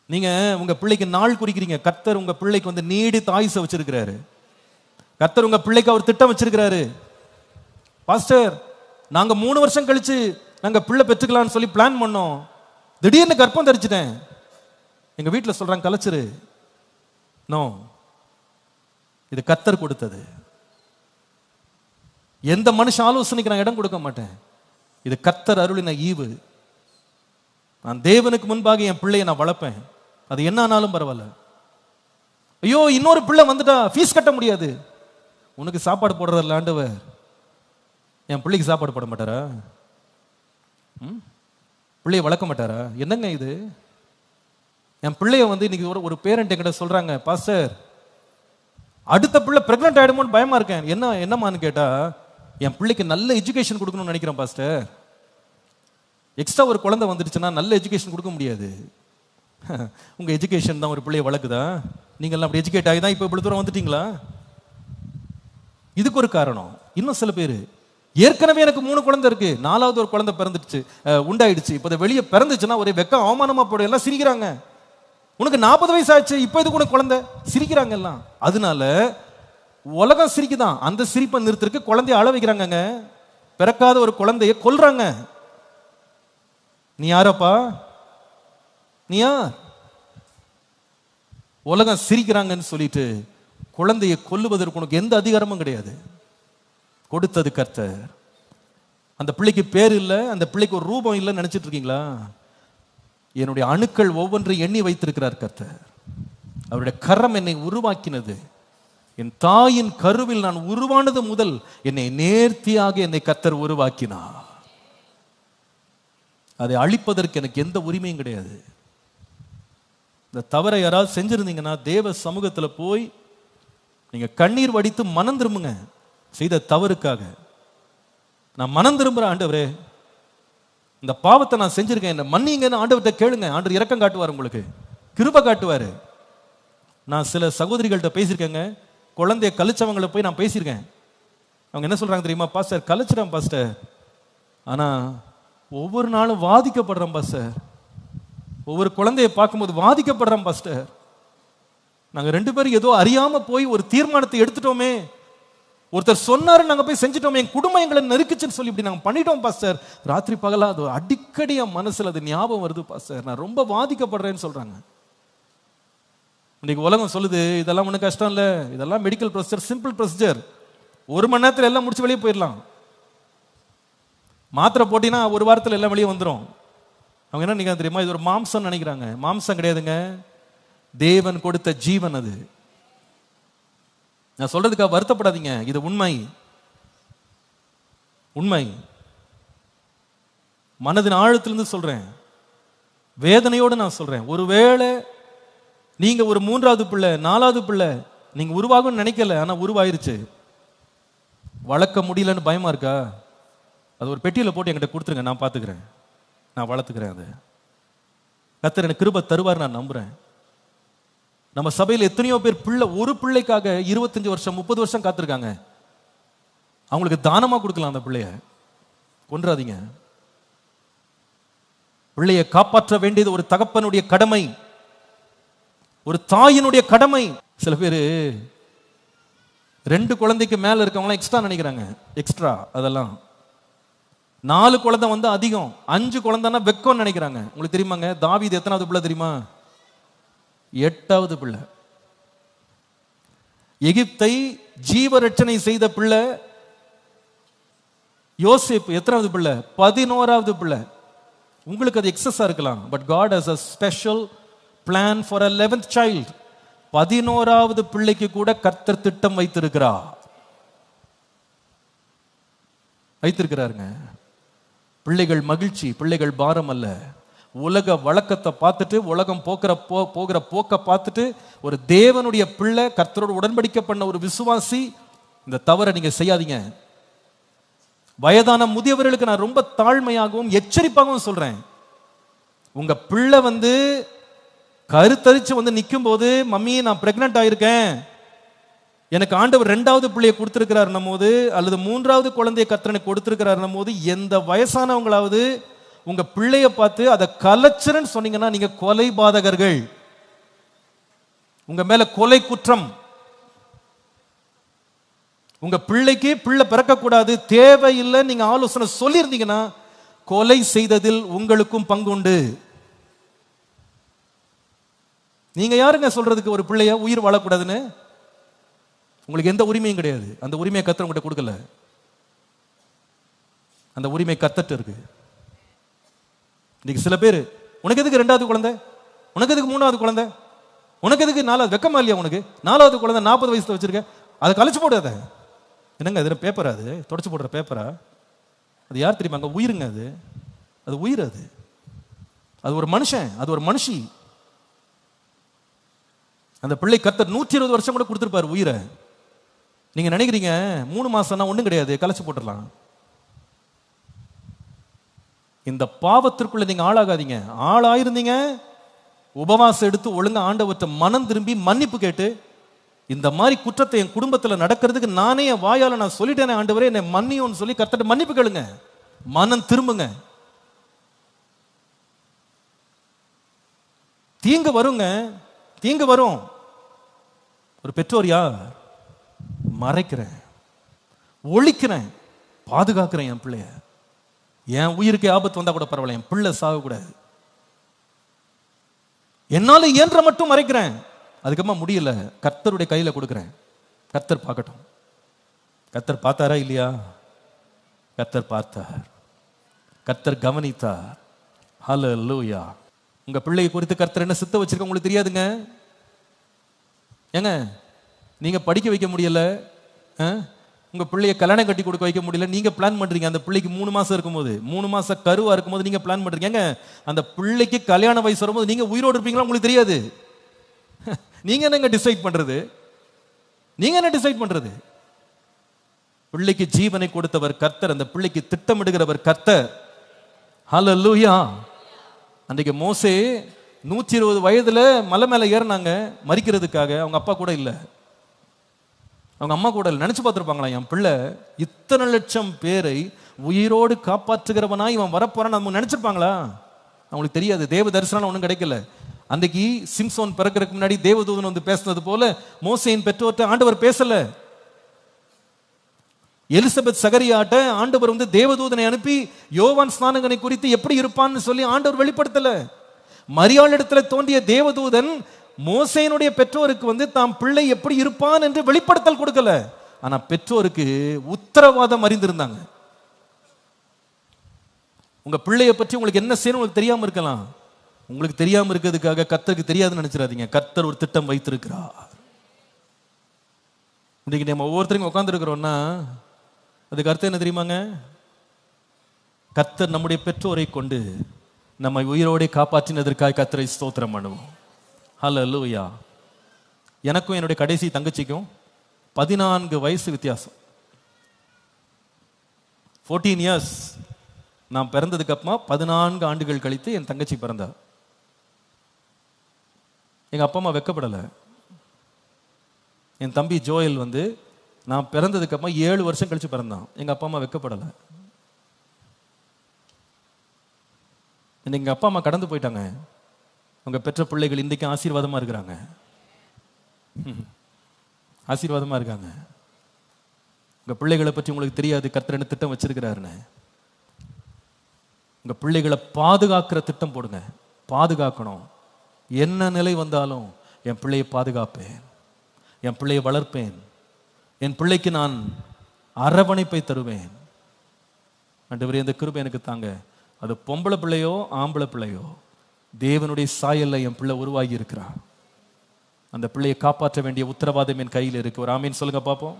நீங்க உங்க பிள்ளைக்கு நாள் குறிக்கிறீங்க. கர்த்தர் உங்க பிள்ளைக்கு வந்து நீடித்த ஆயுசை வச்சிருக்கிறாரு. கர்த்தர் உங்க பிள்ளைக்கு அவர் திட்டம் வச்சிருக்கிறாரு. பாஸ்டர், நாங்க 3 வருஷம் கழிச்சு நாங்க பிள்ளை பெற்றுக்கலாம்னு சொல்லி பிளான் பண்ணோம். திடீர்னு கர்ப்பம் தரிச்சிட்டேன். எங்க வீட்டில் சொல்றாங்க கலைச்சிரு. நோ, இது கர்த்தர் கொடுத்தது. எந்த மனுஷ ஆலோசனைக்கு நான் இடம் கொடுக்க மாட்டேன். இது கர்த்தர் அருளின ஈவு. நான் தேவனுக்கு முன்பாக என் பிள்ளையை நான் வளர்ப்பேன். அது என்ன ஆனாலும் பரவாயில்ல. ஐயோ, இன்னொரு பிள்ளை வந்துட்டா ஃபீஸ் கட்ட முடியாது. உனக்கு சாப்பாடு போடுறாரு ஆண்டவர், என் பிள்ளைக்கு சாப்பாடு போட மாட்டாரா? பிள்ளைய வளர்க்க மாட்டாரா? என்னங்க இது? என் பிள்ளைய வந்து இன்னைக்கு ஒரு பேரண்ட் என்கிட்ட சொல்றாங்க, பாஸ்டர் அடுத்த பிள்ளை பிரெக்னென்ட் ஆயிடுமோன்னு பயமா இருக்கேன். என்னமான்னு கேட்டா, என் பிள்ளைக்கு நல்ல எஜுகேஷன் கொடுக்கணும்னு நினைக்கிறேன் பாஸ்டர். எக்ஸ்ட்ரா ஒரு குழந்தை வந்துடுச்சுன்னா நல்ல எஜுகேஷன் கொடுக்க முடியாது. உங்க எஜுகேஷன் தான் ஒரு பிள்ளைய வளர்க்குதா? நீங்க எல்லாம் அப்படி எஜுகேட் ஆகி தான் இப்போ இவ்வளவு தூரம் வந்துட்டீங்களா? இதுக்கு ஒரு காரணம். இன்னும் சில பேர் ஏற்கனவே எனக்கு 3 குழந்தை இருக்கு, 4வது ஒரு குழந்தை பிறந்துடுச்சு, உண்டாயிடுச்சு, இப்போ வெளியே பிறந்துச்சுன்னா ஒரே வெக்க அவமானமா போட எல்லாம் சிரிக்கிறாங்க. உனக்கு 40 வயசு ஆச்சு, இப்போ இதுக்கு உனக்கு குழந்தை, சிரிக்கிறாங்க எல்லாம். அதனால உலகம் சிரிக்குதான். அந்த சிரிப்பை நிறுத்திருக்கு குழந்தைய அழ வைக்கிறாங்க. பிறக்காத ஒரு குழந்தைய கொல்றாங்க. நீ யாரப்பா? நீ யார்? உலகம் சிரிக்கிறாங்கன்னு சொல்லிட்டு குழந்தையை கொல்லுவதற்கு உனக்கு எந்த அதிகாரமும் கிடையாது. கொடுத்தது கர்த்தர். அந்த பிள்ளைக்கு பேர் இல்லை, அந்த பிள்ளைக்கு ஒரு ரூபம் இல்லைன்னு நினைச்சிட்டு இருக்கீங்களா? என்னுடைய அணுக்கள் ஒவ்வொன்றையும் எண்ணி வைத்திருக்கிறார் கர்த்தர். அவருடைய கரம் என்னை உருவாக்கினது. என் தாயின் கருவில் நான் உருவானது முதல் என்னை நேர்த்தியாக என்னை கர்த்தர் உருவாக்கினார். அதை அழிப்பதற்கு எனக்கு எந்த உரிமையும் கிடையாது. இந்த தவறை யாராவது செஞ்சிருந்தீங்கன்னா தேவ சமூகத்தில் போய் நீங்க கண்ணீர் வடித்து மனம் திரும்புங்க. செய்த தவறுக்காக நான் மனம் திரும்புறேன். ஆண்டவரே, இந்த பாவத்தை நான் செஞ்சிருக்கேன், என்ன மன்னிங்கன்னு ஆண்டவர்கிட்ட கேளுங்க. ஆண்டவர் இரக்கம் காட்டுவார், உங்களுக்கு கிருபை காட்டுவார். நான் சில சகோதரிகள்கிட்ட பேசியிருக்கேங்க, குழந்தைய கழிச்சவங்களை போய் நான் பேசியிருக்கேன். அவங்க என்ன சொல்றாங்க தெரியுமா? பாஸ்டர், கழிச்சிடறேன் பாஸ்டர், ஆனா ஒவ்வொரு நாளும் வாதிக்கப்படுறேன் பாஸ்டர், ஒவ்வொரு குழந்தைய பார்க்கும்போது வாதிக்கப்படுறேன் பாஸ்டர். நாங்க 2 பேரும் ஏதோ அறியாம போய் ஒரு தீர்மானத்தை எடுத்துட்டோமே, ஒருத்தர் சொன்னாரு நாங்க போய் செஞ்சுட்டோமே, என் குடும்பம் எங்களை நெருக்குச்சுன்னு சொல்லி இப்படி நாங்க பண்ணிட்டோம் பாஸ்டர். ராத்திரி பகலா அது அடிக்கடி என் மனசுல அது ஞாபகம் வருது பாஸ்டர், நான் ரொம்ப பாதிக்கப்படுறேன்னு சொல்றாங்க. இன்னைக்கு உலகம் சொல்லுது இதெல்லாம் ஒன்றும் கஷ்டம் இல்லை, இதெல்லாம் மெடிக்கல் ப்ரொசீஜர், சிம்பிள் ப்ரொசீஜர், 1 மணி நேரத்தில் எல்லாம் முடிச்சு வெளியே போயிடலாம். மாத்திரை போட்டினா 1 வாரத்தில் எல்லாம் வெளியே வந்துடும். அவங்க என்ன நினைக்கிறாங்க தெரியுமா? இது ஒரு மாம்சம் நினைக்கிறாங்க. மாம்சம் கிடையாதுங்க, தேவன் கொடுத்த ஜீவன் அது. நான் சொல்றதுக்காக வருத்தப்படாதீங்க, இது உண்மை. உண்மை மனதின் ஆழத்திலிருந்து சொல்றேன், வேதனையோடு நான் சொல்றேன். ஒருவேளை நீங்க ஒரு 3வது பிள்ளை 4வது பிள்ளை நீங்க உருவாகும்னு நினைக்கல, ஆனா உருவாயிருச்சு, வளர்க்க முடியலன்னு பயமா இருக்கா? அது ஒரு பெட்டியில போட்டு என்கிட்ட கொடுத்துருங்க, நான் பார்த்துக்கிறேன், நான் வளர்த்துக்கிறேன். அது கர்த்தர் எனக்கு கிருபை தருவார், நான் நம்புறேன். நம்ம சபையில் எத்தனையோ பேர் பிள்ளை, ஒரு பிள்ளைக்காக 25 வருஷம் 30 வருஷம் காத்திருக்காங்க. அவங்களுக்கு தானமா கொடுக்கலாம். அந்த பிள்ளைய கொன்றாதீங்க. பிள்ளையை காப்பாற்ற வேண்டியது ஒரு தகப்பனுடைய கடமை, ஒரு தாயினுடைய கடமை. சில பேர் 2 குழந்தைக்கு மேல இருக்கவங்க எக்ஸ்ட்ரா நினைக்கிறாங்க. எக்ஸ்ட்ரா அதெல்லாம் 4 குழந்தை வந்து அதிகம், 5 குழந்தைன்னா வெக்கம் நினைக்கிறாங்க. உங்களுக்கு தெரியுமாங்க, தாவீது எத்தனாவது பிள்ளை தெரியுமா? 8வது பிள்ளை. எகிப்தை ஜீவரட்சணை செய்த பிள்ளை யோசேப்பு எத்தனாவது பிள்ளை? 11வது பிள்ளை. உங்களுக்கு அது எக்ஸஸா இருக்கலாம், but God has a special plan for 11th child. 11வது பிள்ளைக்கு கூட கர்த்தர் திட்டம் வைத்திருக்கிறாருங்க. பிள்ளைகள் மகிழ்ச்சி, பிள்ளைகள் பாரம் அல்ல. உலக வழக்கத்தை பார்த்துட்டு, உலகம் போகிற போக்க பார்த்துட்டு, ஒரு தேவனுடைய பிள்ளை, கர்த்தரோடு உடன்படிக்கை பண்ண ஒரு விசுவாசி, இந்த தவறை நீங்க செய்யாதீங்க. வயதான முதியவர்களுக்கு நான் ரொம்ப தாழ்மையாகவும் எச்சரிப்பாகவும் சொல்றேன். உங்க பிள்ளை வந்து கருத்தரிச்சு வந்து நிற்கும் போது, மம்மி நான் பிரெக்னென்ட் ஆயிருக்கேன், எனக்கு ஆண்டவர் 2வது பிள்ளையை கொடுத்திருக்கிறார் போது, அல்லது 3வது குழந்தையை கர்த்தருக்கு கொடுத்திருக்கிறார் போது, எந்த வயசானவங்களாவது உங்க பிள்ளைய பார்த்து அதை கலைச்சிருன்னு சொன்னீங்கன்னா நீங்க கொலை பாதகர்கள். உங்க மேல கொலை குற்றம், உங்க பிள்ளைக்கு பிள்ளை பிறக்கக்கூடாது, தேவையில்லை நீங்க ஆலோசனை சொல்லியிருந்தீங்கன்னா கொலை செய்ததில் உங்களுக்கும் பங்கு உண்டு. நீங்க யாருங்க சொல்றதுக்கு ஒரு பிள்ளைய உயிர் வாழக்கூடாதுன்னு? உங்களுக்கு எந்த உரிமையும் கிடையாது. அந்த உரிமையை கர்த்தர் உங்கள்கிட்ட கொடுக்கல. அந்த உரிமை கர்த்தர்ட்ட இருக்கு. இன்னைக்கு சில பேர், உனக்கு எதுக்கு 2வது குழந்தை, உனக்கு எதுக்கு 3வது குழந்தை, உனக்கு எதுக்கு 4வது, வெக்கமா இல்லையா உனக்கு 4வது குழந்தை 40 வயசுல வச்சிருக்க, அதை கழிச்சு போடாத. என்னங்க அது பேப்பரா, அது தொடச்சு போடுற பேப்பரா? அது யார் தெரியுமா? அங்க உயிருங்க, அது உயிர், அது ஒரு மனுஷன், அது ஒரு மனுஷி. அந்த பிள்ளை கர்த்தர் 120 வருஷம் கூட கொடுத்திருப்பாரு உயிரை. நீங்க நினைக்கிறீங்க 3 மாசம்னா ஒண்ணும் கிடையாது, கலைச்சு போட்டுடலாம். இந்த பாவத்திற்குள்ள நீங்க ஆளாகாதீங்க. ஆளாயிருந்தீங்க, உபவாசம் எடுத்து ஒழுங்கா ஆண்டவர்ட்ட மனம் திரும்பி மன்னிப்பு கேட்டு, இந்த மாதிரி குற்றத்தை என் குடும்பத்தில் நடக்கிறதுக்கு நானே என் வாயால நான் சொல்லிட்டேனே ஆண்டவரே என்னை மன்னியோன்னு சொல்லி கர்த்தர்ட்ட மன்னிப்பு கேளுங்க. மனம் திரும்புங்க. தீங்கு வருங்க, தீங்கு வரும். ஒரு பெற்றோர் யார்? மறைக்கிறேன், ஒழிக்கிறேன், பாதுகாக்கிறேன் என் பிள்ளைய. என் உயிருக்கு ஆபத்து வந்தா கூட பரவாயில்ல, என் பிள்ளை சாகக்கூடாது. என்னால இயன்ற மட்டும் மறைக்கிறேன். அதுக்கப்புறமா முடியல, கர்த்தருடைய கையில கொடுக்கிறேன். கர்த்தர் பார்க்கட்டும். கர்த்தர் பார்த்தாரா இல்லையா? கர்த்தர் பார்த்தார், கர்த்தர் கவனித்தார். ஹல்லேலூயா. உங்க பிள்ளையை குறித்து கர்த்தர் என்ன சித்த வச்சிருக்க உங்களுக்கு தெரியாதுங்க. ஏங்க, நீங்க படிக்க வைக்க முடியல, உங்க பிள்ளைய கல்யாணம் கட்டி கொடுக்க வைக்க முடியல, நீங்க பிளான் பண்றீங்க. அந்த பிள்ளைக்கு 3 மாசம் இருக்கும்போது, 3 மாசம் கருவா இருக்கும்போது நீங்க பிளான் பண்றீங்க. அந்த பிள்ளைக்கு கல்யாண வயசு வரும்போது நீங்க உயிரோடு இருப்பீங்களா உங்களுக்கு தெரியாது. நீங்க என்னங்க டிசைட் பண்றது? நீங்க என்ன டிசைட் பண்றது? பிள்ளைக்கு ஜீவனை கொடுத்தவர் கர்த்தர், அந்த பிள்ளைக்கு திட்டமிடுகிறவர் கர்த்தர். ஹல்லேலூயா. அன்றைக்கு மோசே 120 வயதுல மலை மேல ஏறினாங்க மரிக்கிறதுக்காக. அவங்க அப்பா கூட இல்லை, அவங்க அம்மா கூட இல்லை. நினைச்சு பார்த்துருப்பாங்களா, என் பிள்ளை இத்தனை லட்சம் பேரை உயிரோடு காப்பாற்றுகிறவனா இவன் வரப்போறான்னு நம்ம நினைச்சிருப்பாங்களா? அவங்களுக்கு தெரியாது. தேவ தரிசனம் ஒன்றும் கிடைக்கல. அன்றைக்கு சிம்சோன் பிறக்கிறதுக்கு முன்னாடி தேவதூதன் வந்து பேசினது போல மோசேயின் பெற்றோர்கிட்ட ஆண்டவர் பேசல. எலிசபெத் சகரியாட்ட ஆண்டவர் வந்து தேவதூதனை அனுப்பி யோவான் ஸ்நானகனை குறித்து எப்படி இருப்பான்னு சொல்லி ஆண்டவர் வெளிப்படுத்தல. மரியாள் இடத்துல தோன்றிய தேவதூதன் மோசேயினுடைய பெற்றோருக்கு வந்து தாம் பிள்ளை எப்படி இருப்பான் என்று வெளிப்படுத்தல் கொடுக்கல. ஆனா பெற்றோருக்கு உத்தரவாதம் அறிந்திருந்தாங்க. உங்க பிள்ளைய பற்றி உங்களுக்கு என்ன செய்யணும் உங்களுக்கு தெரியாம இருக்கலாம். உங்களுக்கு தெரியாம இருக்கிறதுக்காக கர்த்தருக்கு தெரியாதுன்னு நினைச்சிடாதீங்க. கர்த்தர் ஒரு திட்டம் வைத்திருக்கிறார். இன்னைக்கு நம்ம ஒவ்வொருத்தரும் உட்கார்ந்து இருக்கிறோம்னா அதுக்கு அர்த்தம் என்ன தெரியுமாங்க? கர்த்தர் நம்முடைய பெற்றோரை கொண்டு நம்மை உயிரோடு காப்பாற்றினதற்காக கர்த்தரை ஸ்தோத்திரம் பண்ணுவோம். ஹல்லேலூயா. எனக்கும் என்னுடைய கடைசி தங்கச்சிக்கும் 14 வயசு வித்தியாசம். 14 இயர்ஸ். நான் பிறந்ததுக்கு அப்புறமா 14 ஆண்டுகள் கழித்து என் தங்கச்சி பிறந்தார். எங்க அப்பா அம்மா வெக்கப்படலை. என் தம்பி ஜோயல் வந்து நான் பிறந்ததுக்கு அப்புறமா 7 வருஷம் கழிச்சு பிறந்தான். எங்க அப்பா அம்மா வெக்கப்படலை. எங்க அப்பா அம்மா கடந்து போயிட்டாங்க. அவங்க பெற்ற பிள்ளைகள் இன்றைக்கு ஆசீர்வாதமா இருக்கிறாங்க. ஆசீர்வாதமா இருக்காங்க. உங்க பிள்ளைகளை பற்றி உங்களுக்கு தெரியாது கர்த்தர் என்ன திட்டம் வச்சிருக்கிறாருன்னு. உங்க பிள்ளைகளை பாதுகாக்கிற திட்டம் போடுங்க. பாதுகாக்கணும். என்ன நிலை வந்தாலும் என் பிள்ளையை பாதுகாப்பேன், என் பிள்ளையை வளர்ப்பேன், என் பிள்ளைக்கு நான் அரவணைப்பை தருவேன். ஆண்டவரே இந்த கிருபை எனக்கு தாங்க. அது பொம்பளை பிள்ளையோ ஆம்பளை பிள்ளையோ தேவனுடைய சாயல்ல என் பிள்ளை உருவாகி இருக்கிறான். அந்த பிள்ளையை காப்பாற்ற வேண்டிய உத்தரவாதம் என் கையில் இருக்கு. ஒரு ஆமீன் சொல்லுங்க பார்ப்போம்.